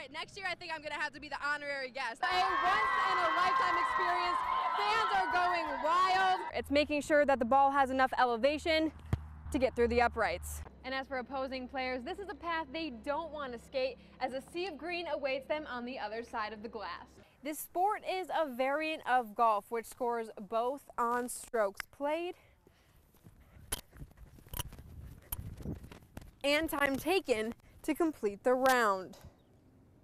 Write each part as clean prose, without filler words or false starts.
right, next year I think I'm going to have to be the honorary guest. A once-in-a-lifetime experience. Fans are going wild. It's making sure that the ball has enough elevation to get through the uprights. And as for opposing players, this is a path they don't want to skate, as a sea of green awaits them on the other side of the glass. This sport is a variant of golf, which scores both on strokes played and time taken to complete the round.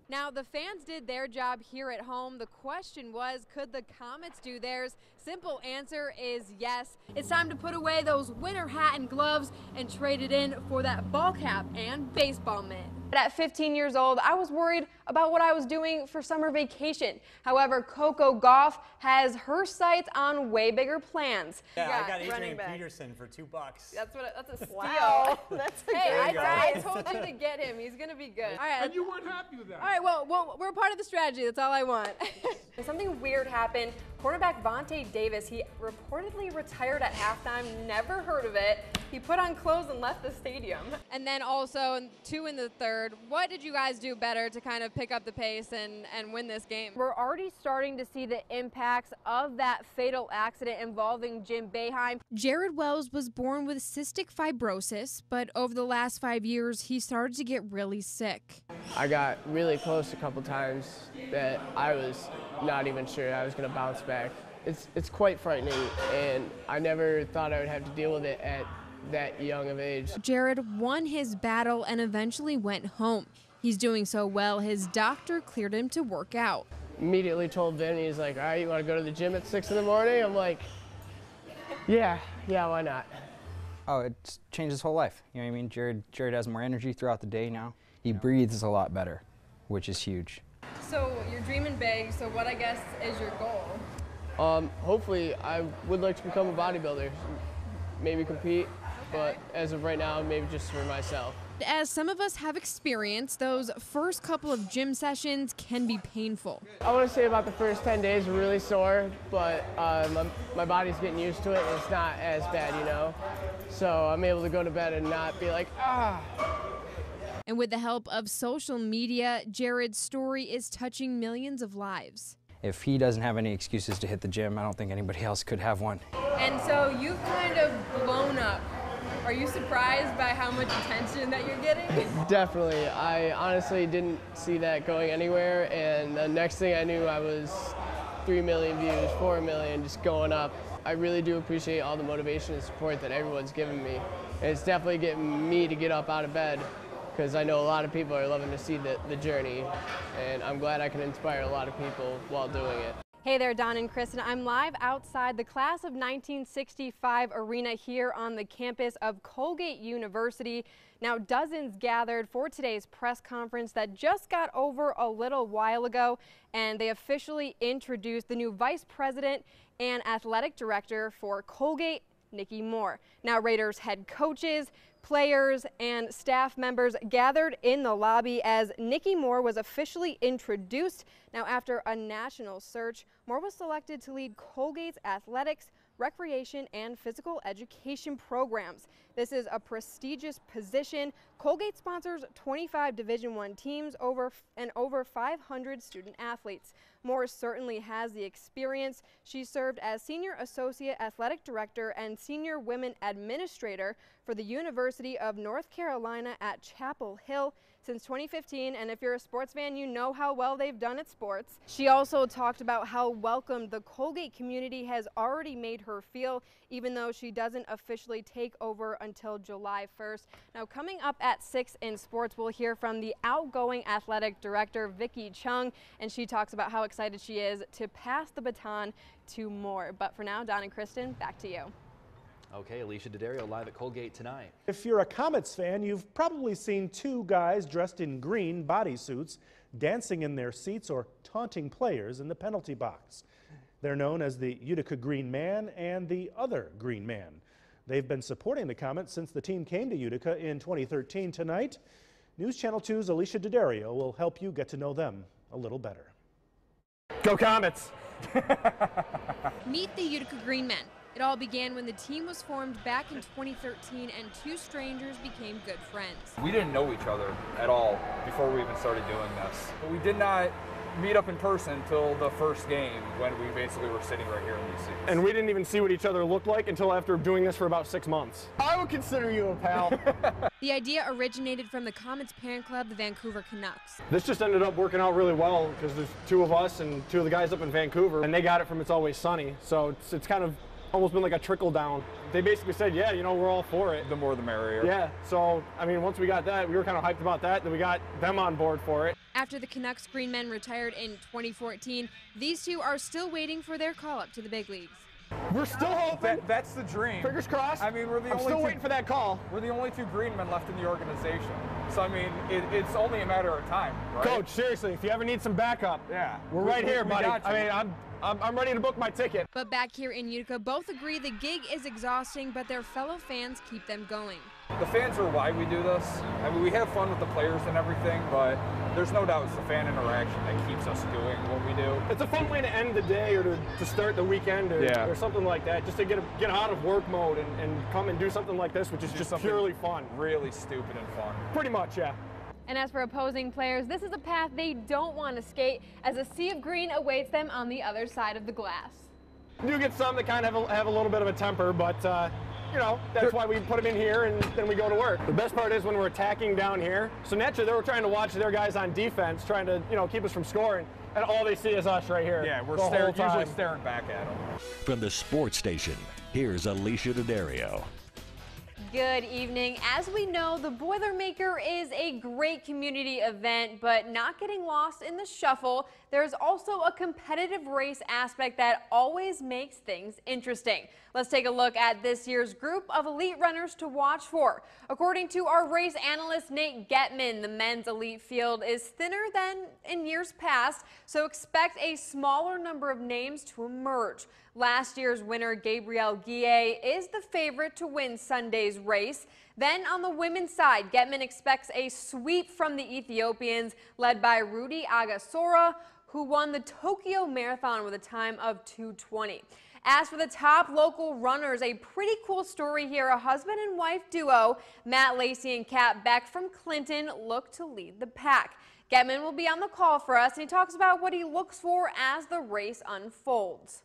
Now, the fans did their job here at home. The question was, could the Comets do theirs? Simple answer is yes. It's time to put away those winter hat and gloves and trade it in for that ball cap and baseball mitt. At 15 years old, I was worried about what I was doing for summer vacation. However, Coco Gauff has her sights on way bigger plans. Yeah, I got Adrian Peterson for $2. That's a steal. Wow. That's a hey, I told you to get him. He's going to be good. All right. And you weren't happy with that. All right, well, we're part of the strategy. That's all I want. Something weird happened. Cornerback Vontae Davis, he reportedly retired at halftime. Never heard of it. He put on clothes and left the stadium. And then also 2 in the third. What did you guys do better to kind of pick up the pace and win this game? We're already starting to see the impacts of that fatal accident involving Jim Boeheim. Jared Wells was born with cystic fibrosis, but over the last 5 years, he started to get really sick. I got really close a couple times that I was not even sure I was going to bounce back. It's quite frightening, and I never thought I would have to deal with it at that young of age. Jared won his battle and eventually went home. He's doing so well, his doctor cleared him to work out. Immediately told Vinny, he's like, all right, you want to go to the gym at 6 in the morning? I'm like, yeah, why not? Oh, it's changed his whole life. You know what I mean? Jared has more energy throughout the day now. He breathes a lot better, which is huge. So you're dreaming big, so what I guess is your goal? Hopefully, I would like to become a bodybuilder, maybe compete, but as of right now, maybe just for myself. As some of us have experienced, those first couple of gym sessions can be painful. I want to say about the first 10 days were really sore, but my body's getting used to it and it's not as bad, you know? So I'm able to go to bed and not be like, ah. And with the help of social media, Jared's story is touching millions of lives. If he doesn't have any excuses to hit the gym, I don't think anybody else could have one. And so you've kind of blown up. Are you surprised by how much attention that you're getting? Definitely. I honestly didn't see that going anywhere, and the next thing I knew, I was 3 million views, 4 million, just going up. I really do appreciate all the motivation and support that everyone's given me. And it's definitely getting me to get up out of bed, because I know a lot of people are loving to see the journey, and I'm glad I can inspire a lot of people while doing it. Hey there, Don and Kristen. I'm live outside the Class of 1965 arena here on the campus of Colgate University. Now, dozens gathered for today's press conference that just got over a little while ago, and they officially introduced the new Vice President and Athletic Director for Colgate, Nikki Moore. Now, Raiders head coaches, players, and staff members gathered in the lobby as Nikki Moore was officially introduced. Now, after a national search, Moore was selected to lead Colgate's athletics, recreation, and physical education programs. This is a prestigious position. Colgate sponsors 25 Division I teams and over 500 student athletes. Moore certainly has the experience. She served as Senior Associate Athletic Director and Senior Women Administrator for the University of North Carolina at Chapel Hill since 2015, and if you're a sports fan, you know how well they've done at sports. She also talked about how welcome the Colgate community has already made her feel, even though she doesn't officially take over until July 1st. Now, coming up at 6 in sports, we'll hear from the outgoing athletic director, Vicki Chung, and she talks about how excited she is to pass the baton to Moore. But for now, Don and Kristen, back to you. Okay, Alicia Daddario live at Colgate tonight. If you're a Comets fan, you've probably seen 2 guys dressed in green bodysuits dancing in their seats or taunting players in the penalty box. They're known as the Utica Green Man and the Other Green Man. They've been supporting the Comets since the team came to Utica in 2013. Tonight, News Channel 2's Alicia Daddario will help you get to know them a little better. Go Comets! Meet the Utica Green Men. It all began when the team was formed back in 2013 and two strangers became good friends. We didn't know each other at all before we even started doing this. But we did not meet up in person until the first game when we basically were sitting right here in these seats. And we didn't even see what each other looked like until after doing this for about 6 months. I would consider you a pal. The idea originated from the Comets parent club, the Vancouver Canucks. This just ended up working out really well because there's two of us and two of the guys up in Vancouver, and they got it from It's Always Sunny. So it's kind of almost been like a trickle down. They basically said, yeah, you know, we're all for it. The more the merrier. Yeah, so, I mean, once we got that, we were kind of hyped about that, then we got them on board for it. After the Canucks green men retired in 2014, these two are still waiting for their call-up to the big leagues. We're still hoping. That's the dream. Fingers crossed. I mean, I'm still waiting for that call. We're the only two green men left in the organization. So, I mean, it's only a matter of time, right? Coach, seriously, if you ever need some backup, yeah, we're right here, buddy. I mean, I'm ready to book my ticket. But back here in Utica, both agree the gig is exhausting, but their fellow fans keep them going. The fans are why we do this. I mean, we have fun with the players and everything, but there's no doubt it's the fan interaction that keeps us doing what we do. It's a fun way to end the day or to start the weekend or something like that, just to get out of work mode and come and do something like this, which is just purely fun. Really stupid and fun. Pretty much, yeah. And as for opposing players, this is a path they don't want to skate, as a sea of green awaits them on the other side of the glass. You do get some that kind of have a little bit of a temper, but you know, that's why we put them in here and then we go to work. The best part is when we're attacking down here. So naturally they were trying to watch their guys on defense, trying to, you know, keep us from scoring, and all they see is us right here. Yeah, we're usually staring back at them. From the sports station, here's Alicia Daddario. Good evening. As we know, the Boilermaker is a great community event, but not getting lost in the shuffle, there's also a competitive race aspect that always makes things interesting. Let's take a look at this year's group of elite runners to watch for. According to our race analyst Nate Getman, the men's elite field is thinner than in years past, so expect a smaller number of names to emerge. Last year's winner, Gabrielle Guillet, is the favorite to win Sunday's race. Then on the women's side, Getman expects a sweep from the Ethiopians, led by Rudy Agasora, who won the Tokyo Marathon with a time of 2:20. As for the top local runners, a pretty cool story here. A husband and wife duo, Matt Lacey and Kat Beck from Clinton, look to lead the pack. Getman will be on the call for us, and he talks about what he looks for as the race unfolds.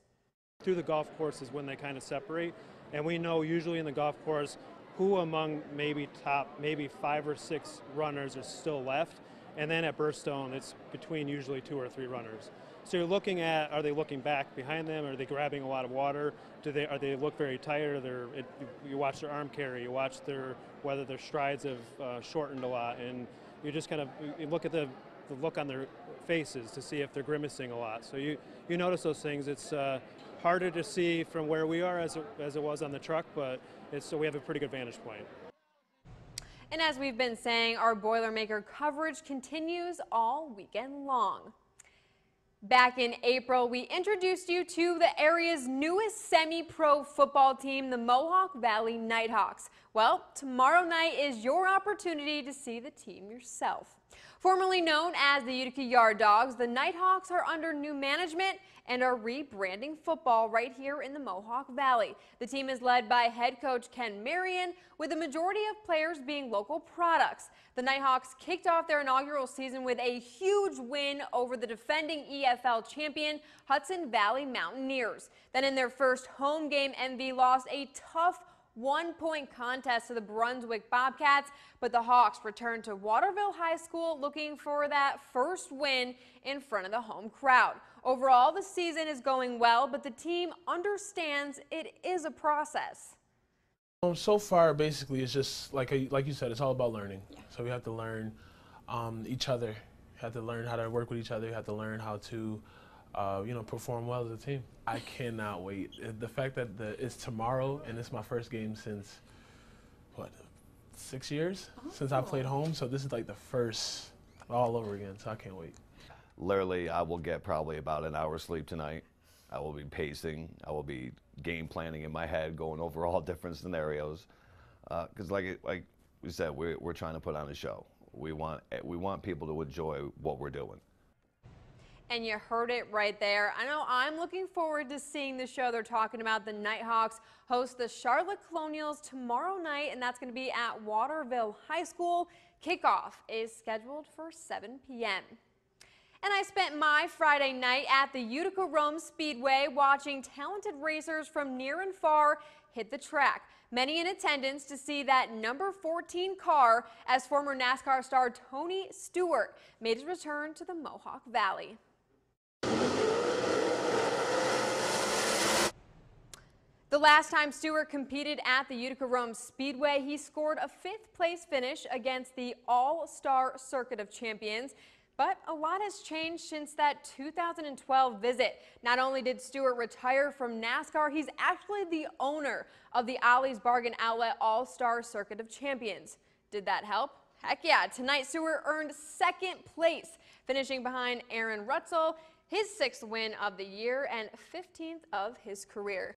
Through the golf course is when they kind of separate, and we know usually in the golf course who among maybe 5 or 6 runners are still left, and then at Burstone it's between usually 2 or 3 runners. So you're looking at, are they looking back behind them? Are they grabbing a lot of water? Are they look very tired? You watch their arm carry, you watch whether their strides have shortened a lot, and you just kind of you look at the look on their faces to see if they're grimacing a lot. So you notice those things. It's harder to see from where we are as it was on the truck, but so we have a pretty good vantage point. And as we've been saying, our Boilermaker coverage continues all weekend long. Back in April, we introduced you to the area's newest semi-pro football team, the Mohawk Valley Nighthawks. Well, tomorrow night is your opportunity to see the team yourself. Formerly known as the Utica Yard Dogs, the Nighthawks are under new management and are rebranding football right here in the Mohawk Valley. The team is led by head coach Ken Marion, with the majority of players being local products. The Nighthawks kicked off their inaugural season with a huge win over the defending EFL champion Hudson Valley Mountaineers. Then in their first home game, MV lost a tough 1-point contest to the Brunswick Bobcats, but the Hawks returned to Waterville High School looking for that first win in front of the home crowd. Overall, the season is going well, but the team understands it is a process. So far, basically, it's just like you said, it's all about learning. Yeah. So we have to learn each other. You have to learn how to work with each other. You have to learn how to perform well as a team. I cannot wait. The fact that it's tomorrow and it's my first game since, 6 years since I played home. So this is like the first all over again, so I can't wait. Literally, I will get probably about an hour's sleep tonight. I will be pacing. I will be game planning in my head, going over all different scenarios. Because like we said, we're trying to put on a show. We want people to enjoy what we're doing. And you heard it right there. I know I'm looking forward to seeing the show they're talking about. The Nighthawks host the Charlotte Colonials tomorrow night, and that's going to be at Waterville High School. Kickoff is scheduled for 7 p.m. And I spent my Friday night at the Utica Rome Speedway watching talented racers from near and far hit the track. Many in attendance to see that number 14 car as former NASCAR star Tony Stewart made his return to the Mohawk Valley. The last time Stewart competed at the Utica Rome Speedway, he scored a 5th place finish against the All-Star Circuit of Champions. But a lot has changed since that 2012 visit. Not only did Stewart retire from NASCAR, he's actually the owner of the Ollie's Bargain Outlet All-Star Circuit of Champions. Did that help? Heck yeah. Tonight, Stewart earned 2nd place, finishing behind Aaron Rutzel, his 6th win of the year and 15th of his career.